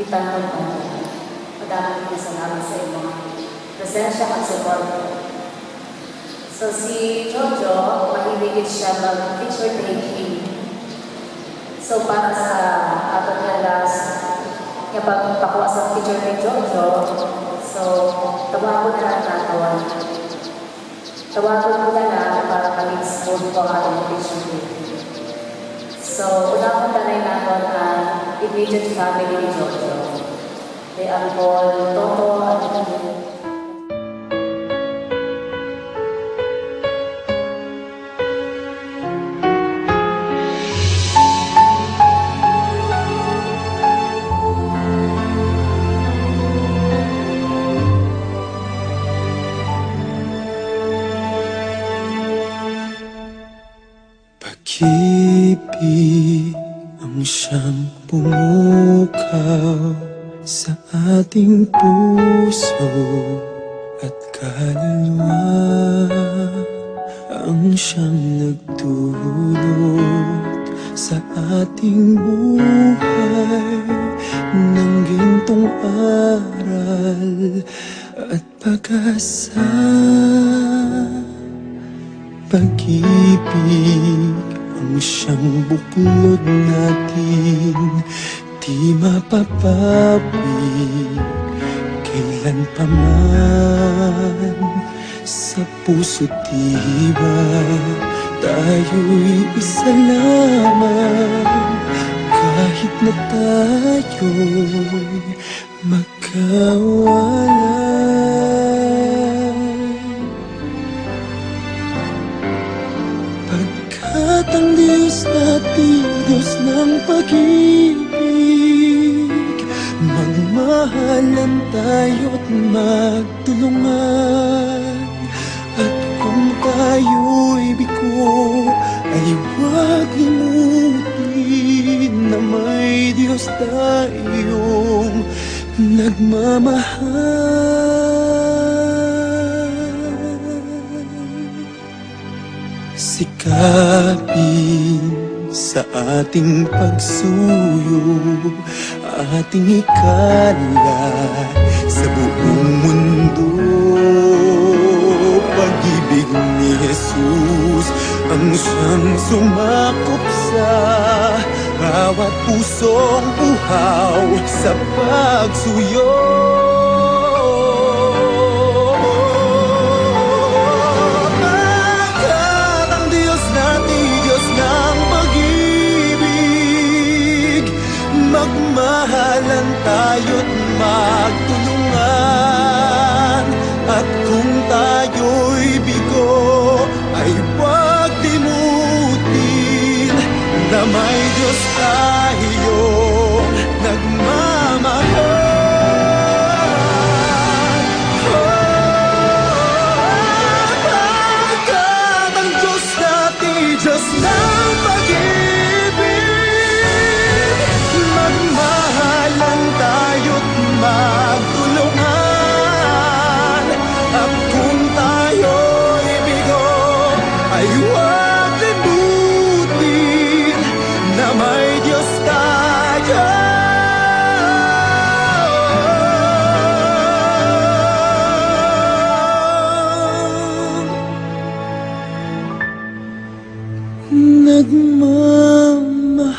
itanong mo. Madaming salamat sa inyo. Presensya at support. So si Jojo, mahiligit siya mag-picture taking. So para sa ato niya last, nga pagpakuha sa picture ni Jojo, so tawagon na lang natawan. Tawagon mo na lang para mag-expose po ang ating picture taking. So unang tanay natin ang immediate family ni Jojo. They are called Toto at Lulu. Pag-ibig ang siyang pumukaw sa ating puso at kaluluwa, ang siyang nagdulot sa ating buhay ng gintong aral at pag-asa. Pag-ibig ang siyang buklod natin, di mapapawi kailan pa man. Sa puso't diwa tayo'y isa lamang, kahit na tayo'y magkawalay. Pagkat ang Diyos natin, Diyos ng pag-ibig, magmahalan tayo't magtulungan. At kung tayo'y bigo, ay huwag limutin na may Diyos tayong nagmamahal. Sikapin sa ating pagsuyo, ating ikalat sa buong mundo. Pag-ibig ni Jesus ang siyang sumakop sa bawat pusong uhaw sa pagsuyo. Pagkat ang Diyos natin, Diyos ng pag-ibig, magmahalan tayo't magtulungan. At kung tayo'y bigo, ay huwag limutin na may Diyos tayong nagmamahal. Pagkat ang Diyos natin, Diyos ng pag-ibig, magmahalan tayo't magtulungan. At kung tayo'y bigo, ay huwag limutin na may Diyos tayo. Nagmamahal.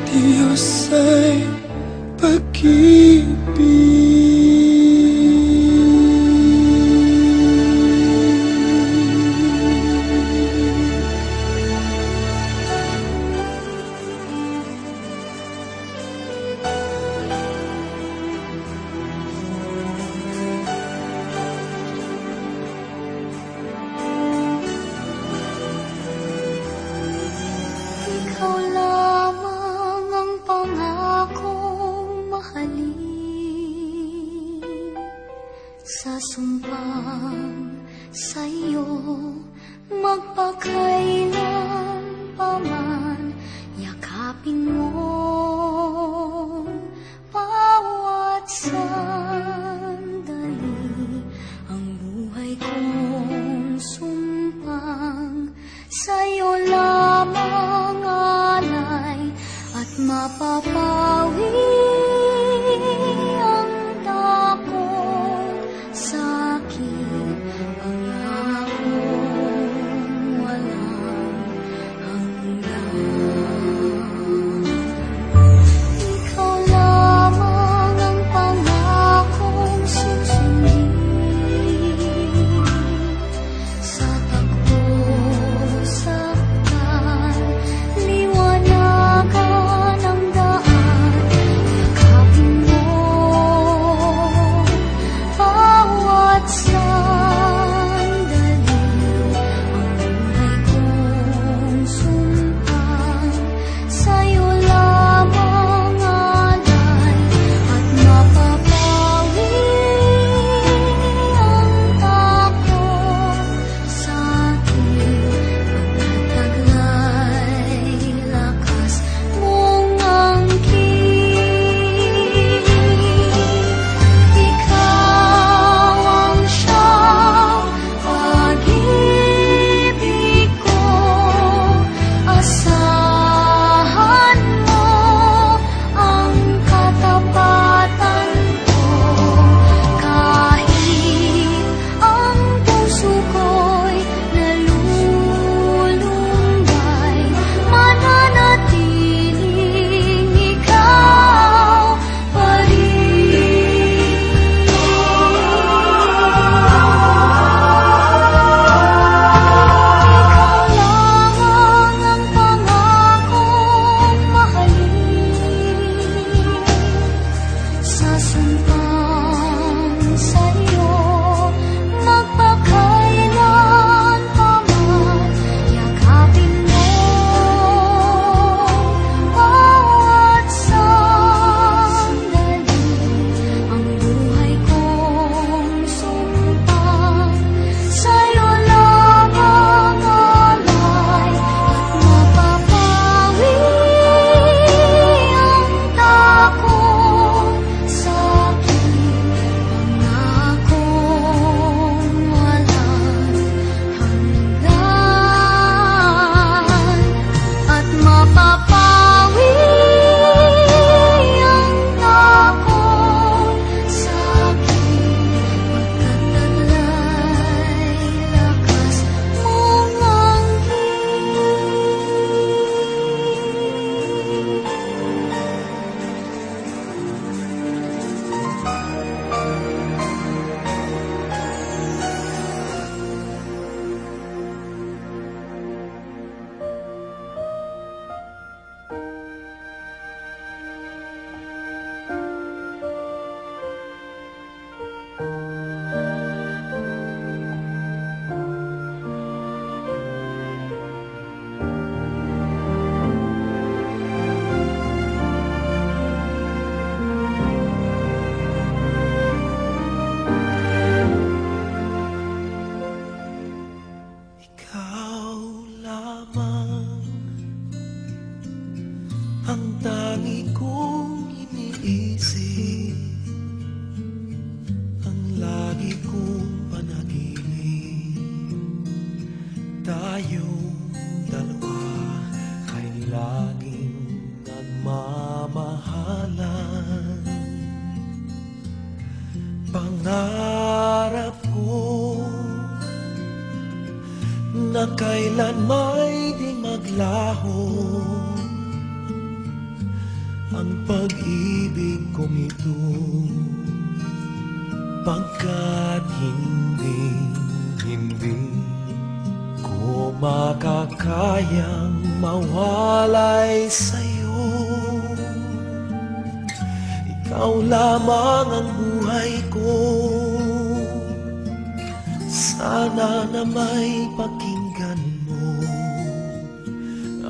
Diyos ay pag-ibig. Ikaw lamang ang pangakong mahalin. Sa sumpang sa'yo magpakailan paman, yakapin mo bawat sandali ang tayong dalawa ay laging nagmamahalan. Pangarap ko na kailan may di maglaho ang pag-ibig kong ito, pagkat hindi ko makakayang mawalay sa'yo. Ikaw lamang ang buhay ko, sana na may pakinggan mo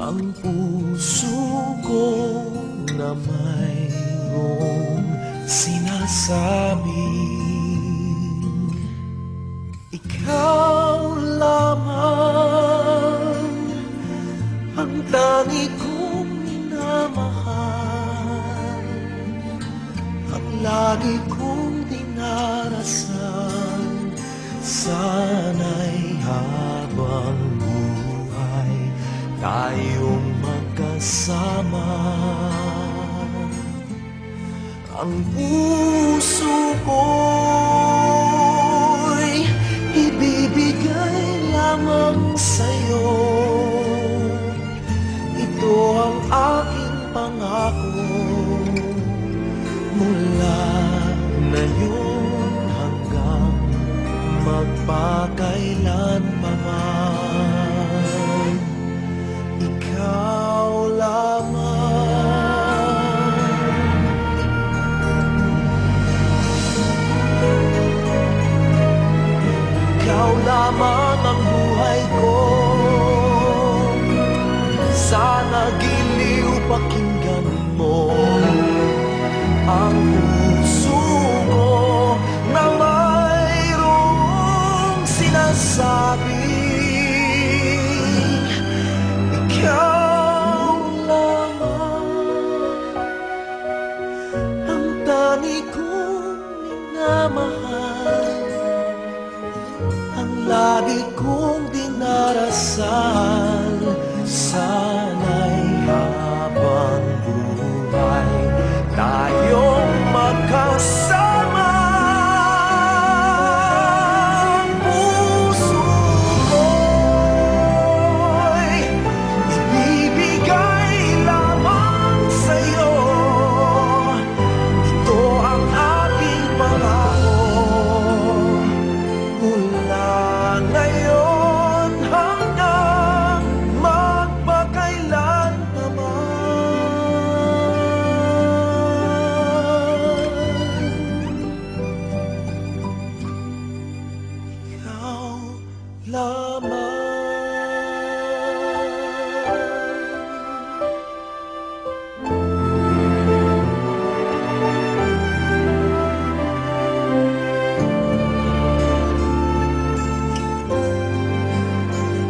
ang puso ko na mayroong sinasabing ikaw lamang ang tangi kong minamahal, ang lagi kong dinarasal. Sana'y habang buhay tayong magkasama. Ang puso ko'y ibibigay lamang sa'yo. Ito ang aking pangako mula ngayon hanggang magpakailan pa man. Ikaw lamang. Ikaw lamang ang buhay ko, sana giliw pakinggan mo ang puso ko na mayroong sinasabi. Ikaw lamang ang tani kong minamahal, ang lagi kong dinarasal. Sana'y habang buhay tayong magkasama. Ang puso ko'y ibibigay lamang sa'yo. Ito ang aking pangako mula ngayon hanggang magpakailan pa man. Ikaw lamang.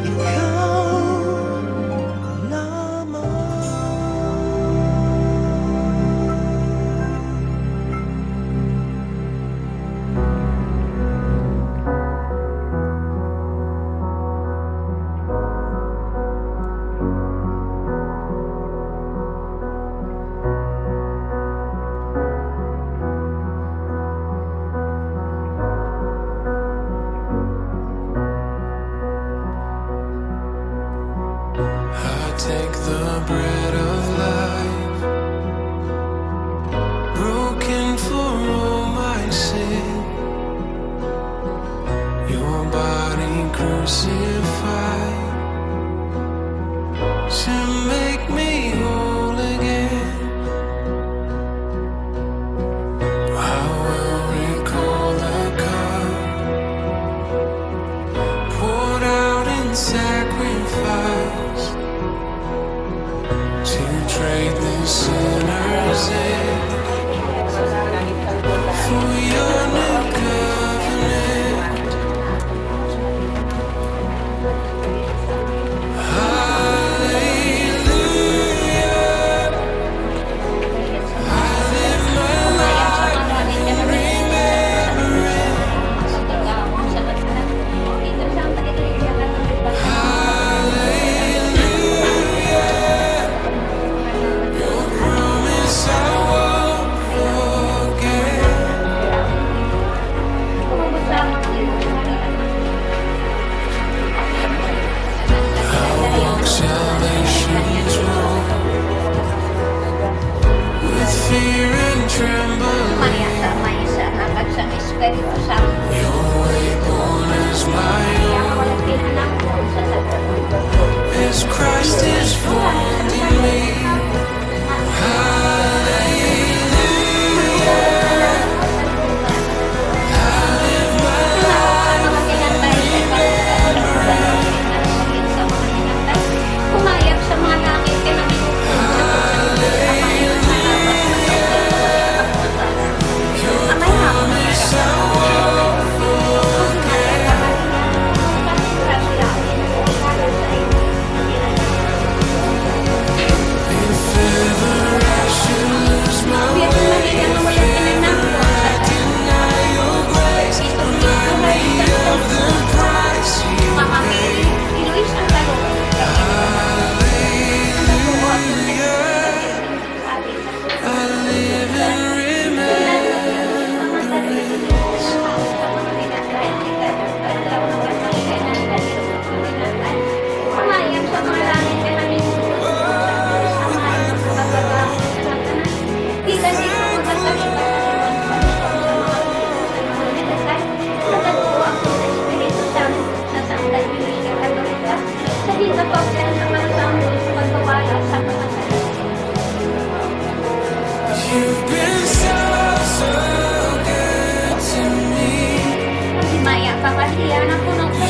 Ikaw I take the bread of life, broken for all my sin. Your body crucified to make me whole again. I will recall the cup poured out in sacrifice to trade the sinners in for your new covenant. Hallelujah, I live my life in remembrance. Hallelujah,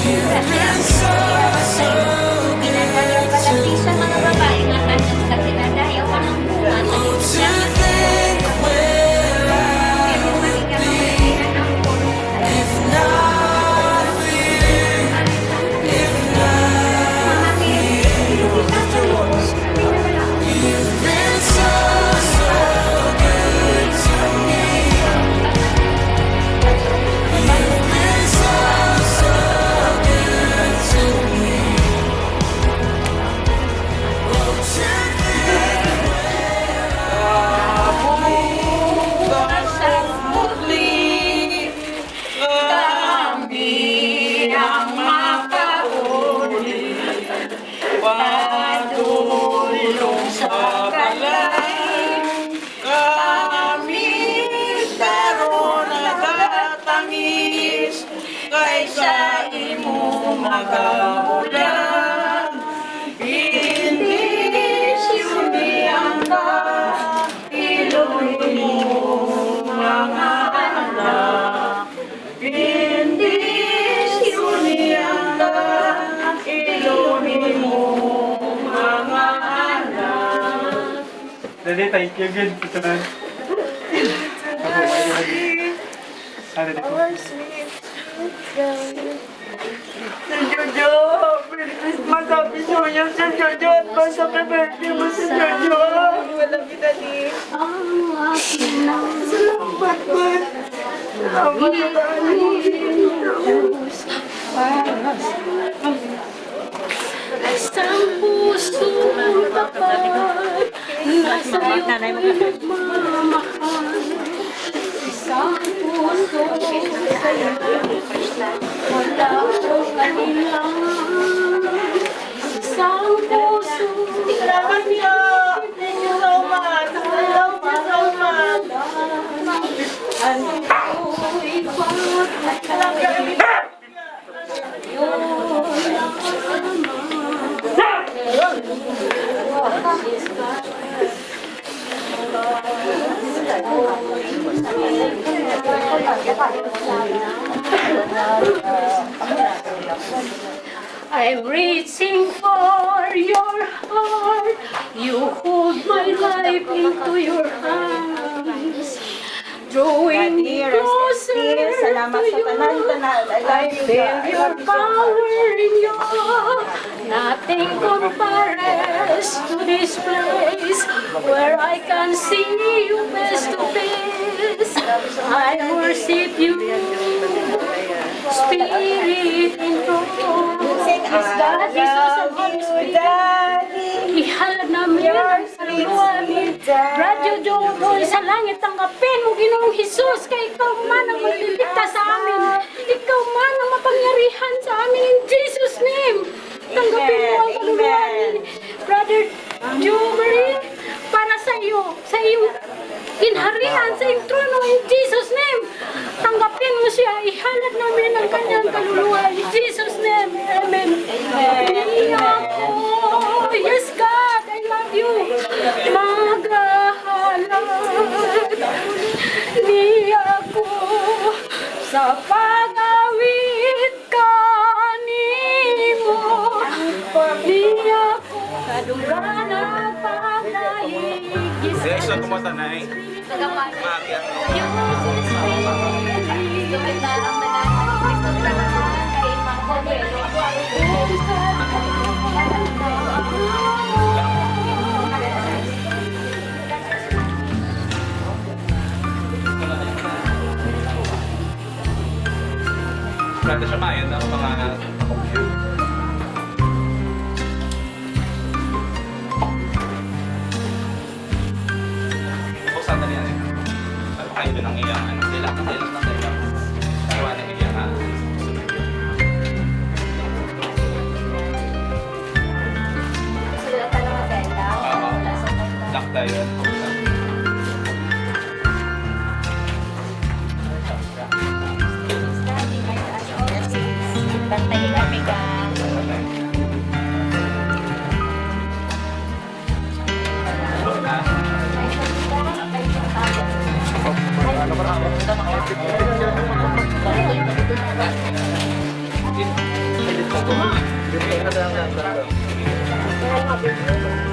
been so, so good to me. Oh, to think where I would be if not for you, if not for you. You've been so, so good to me. You've been so, so good to me. Oh, to think Kaysa imo magabulan, hindi siyang ka, iluhin mo mga anak. Hindi siyang ka, iluhin mo mga anak. Dali, thank you. Good. Ito na. Ano dito? Sir Jojo, Merry Christmas, Happy New Year, Sir Jojo, at basta ka birthday mo, Sir Jojo. Wala kita ni. Salamat po. Salamat Isang puso tapat, nasa'yo'y nagmamahal. Isang puso sa'yo, wala akong kailangan. Isang puso, Salamat niyo. Thank you so much. Thank you so much. ano ko'y pagkakailan. I'm reaching for your heart. You hold my life into your hands. Drawing me closer to you. I feel your power in you. Nothing compares to this place where I can see you face to face. I worship you, Spirit and truth. God, Jesus, and Holy Spirit. Ihalad namin ang kaluluwa ni Radyo Jojo sa langit. Tanggapin mo, Ginoong Jesus, kay ikaw man ang magliligtas sa amin. Ikaw man ang mapangyarihan sa amin in Jesus' name. Tanggapin mo ang kaluluwa ni Brother Joe Marie para sa iyo, sa iyong kinharian, sa iyong trono in Jesus' name. Tanggapin mo siya, ihalad namin ang kanyang kaluluwa in Jesus' name. Amen. Hindi ako, yes God, I love you. Maghahalad. Hindi ako sa pag-awit kanimo. Hindi ako kaduran at pagdaigis. Yes, so kumusta na eh? Maakyat. Brother siya mayan ang mga computer. Buksan na niya. Ano kayo doon ang iyang ano? Dilang na tayo. Iwan na iyang lock tayo. Bantayin kami ka. Kaya nga,